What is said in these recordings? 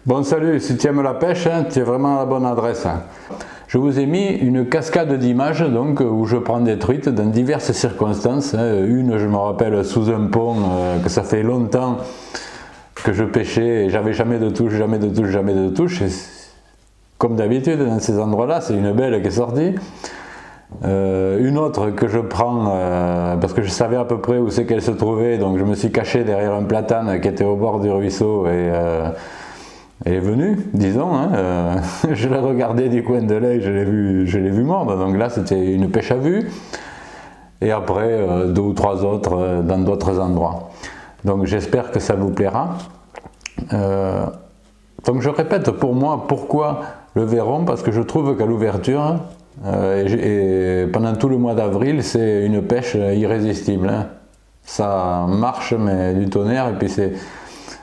Bon salut, si tu aimes la pêche, hein, tu es vraiment à la bonne adresse. Je vous ai mis une cascade d'images donc où je prends des truites dans diverses circonstances. Une, je me rappelle, sous un pont, que ça fait longtemps que je pêchais et j'avais jamais de touche, jamais de touche, jamais de touche. Et comme d'habitude, dans ces endroits-là, c'est une belle qui est sortie. Une autre que je prends parce que je savais à peu près où c'est qu'elle se trouvait, donc je me suis caché derrière un platane qui était au bord du ruisseau et elle est venue, disons, hein, je l'ai regardée du coin de l'œil, je l'ai vu mordre, donc là c'était une pêche à vue, et après deux ou trois autres dans d'autres endroits. Donc j'espère que ça vous plaira. Donc je répète pour moi pourquoi le verron, parce que je trouve qu'à l'ouverture, et pendant tout le mois d'avril, c'est une pêche irrésistible. Hein. Ça marche, mais du tonnerre, et puis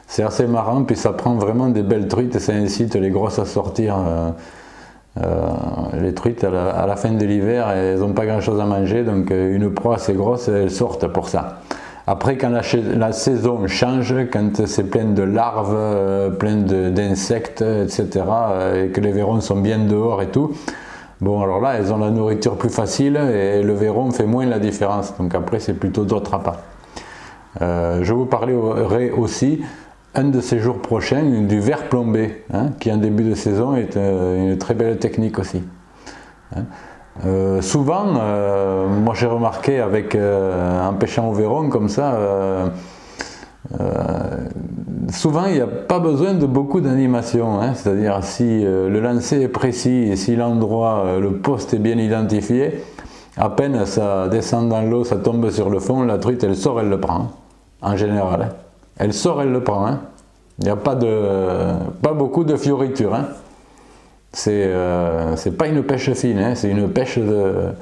c'est assez marrant, puis ça prend vraiment des belles truites et ça incite les grosses à sortir. Les truites à la fin de l'hiver, elles n'ont pas grand chose à manger, donc une proie assez grosse, elles sortent pour ça. Après, quand la saison change, quand c'est plein de larves, plein d'insectes, etc., et que les verrons sont bien dehors et tout, bon, alors là, elles ont la nourriture plus facile et le verron fait moins la différence. Donc après, c'est plutôt d'autres appâts. Je vous parlerai aussi, un de ces jours prochains, du ver plombé, hein, qui en début de saison est une très belle technique aussi. Hein. Souvent, moi j'ai remarqué en pêchant au verron comme ça, souvent il n'y a pas besoin de beaucoup d'animation, hein, c'est-à-dire si le lancer est précis et si l'endroit, le poste est bien identifié, à peine ça descend dans l'eau, ça tombe sur le fond, la truite elle sort, elle le prend, hein, en général. Hein. Elle sort, elle le prend. Hein. Il n'y a pas beaucoup de fioritures. Hein. C'est pas une pêche fine, hein. C'est une pêche de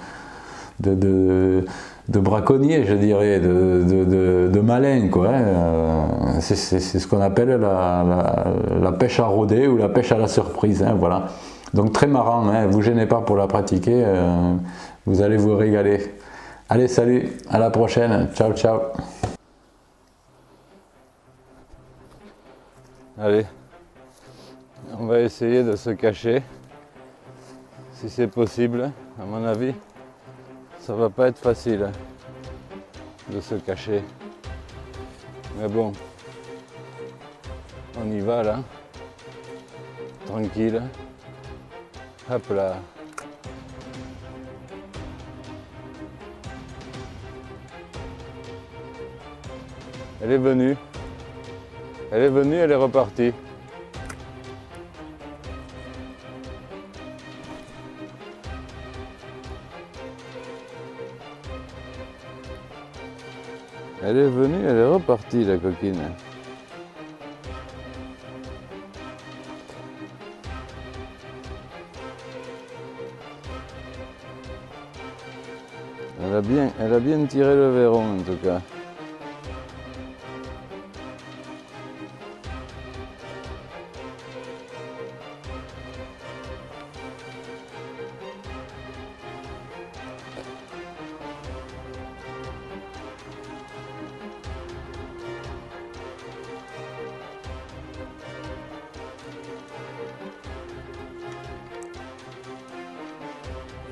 braconnier, je dirais, de malin, quoi. Hein. C'est ce qu'on appelle la pêche à rôder ou la pêche à la surprise. Hein, voilà. Donc très marrant, hein. Vous gênez pas pour la pratiquer, vous allez vous régaler. Allez, salut, à la prochaine, ciao, ciao. Allez, on va essayer de se cacher, si c'est possible. À mon avis, ça va pas être facile de se cacher. Mais bon, on y va là, tranquille. Hop là. Elle est venue. Elle est venue, elle est repartie. Elle est venue, elle est repartie, la coquine. Elle a bien tiré le verron en tout cas.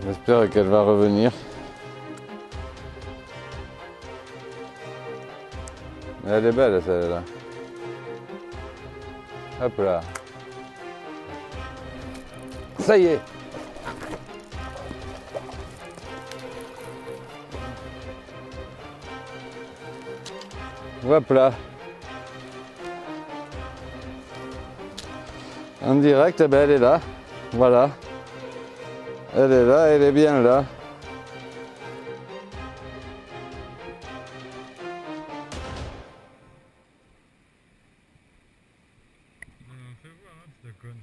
J'espère qu'elle va revenir. Elle est belle celle-là. Hop là. Ça y est. Hop là. En direct, eh ben, elle est là. Voilà. Elle est là, elle est bien là. Fais voir, hein, cette conne.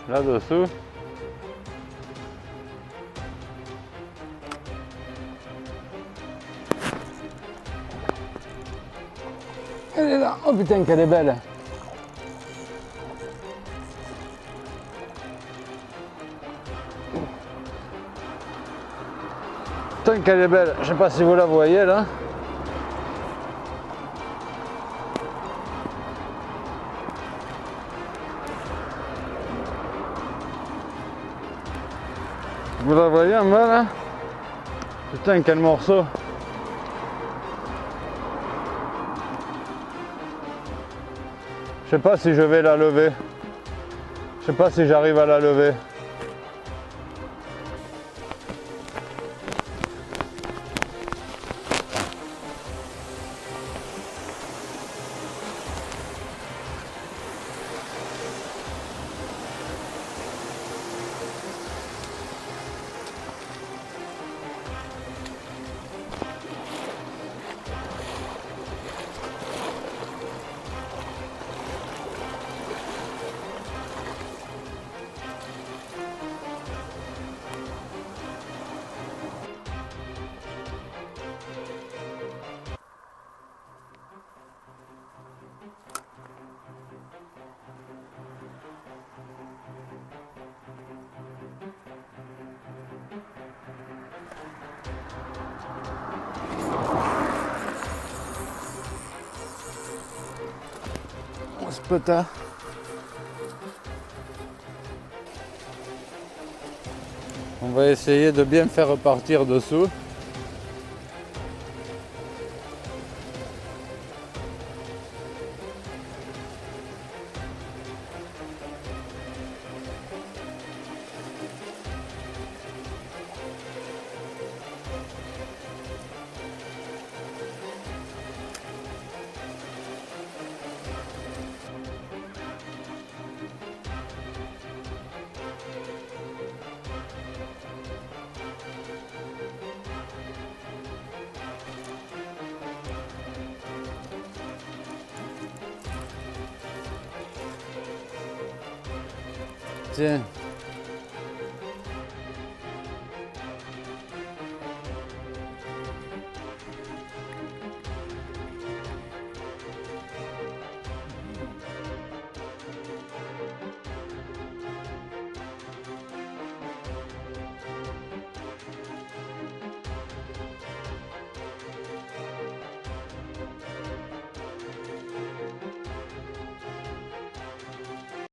là-dessous. Elle est là. Oh putain qu'elle est belle. Putain qu'elle est belle. Je sais pas si vous la voyez là. Vous la voyez en bas là? Putain quel morceau. Je sais pas si je vais la lever. Je sais pas si j'arrive à la lever. Ce potin. On va essayer de bien faire repartir dessous. Tiens.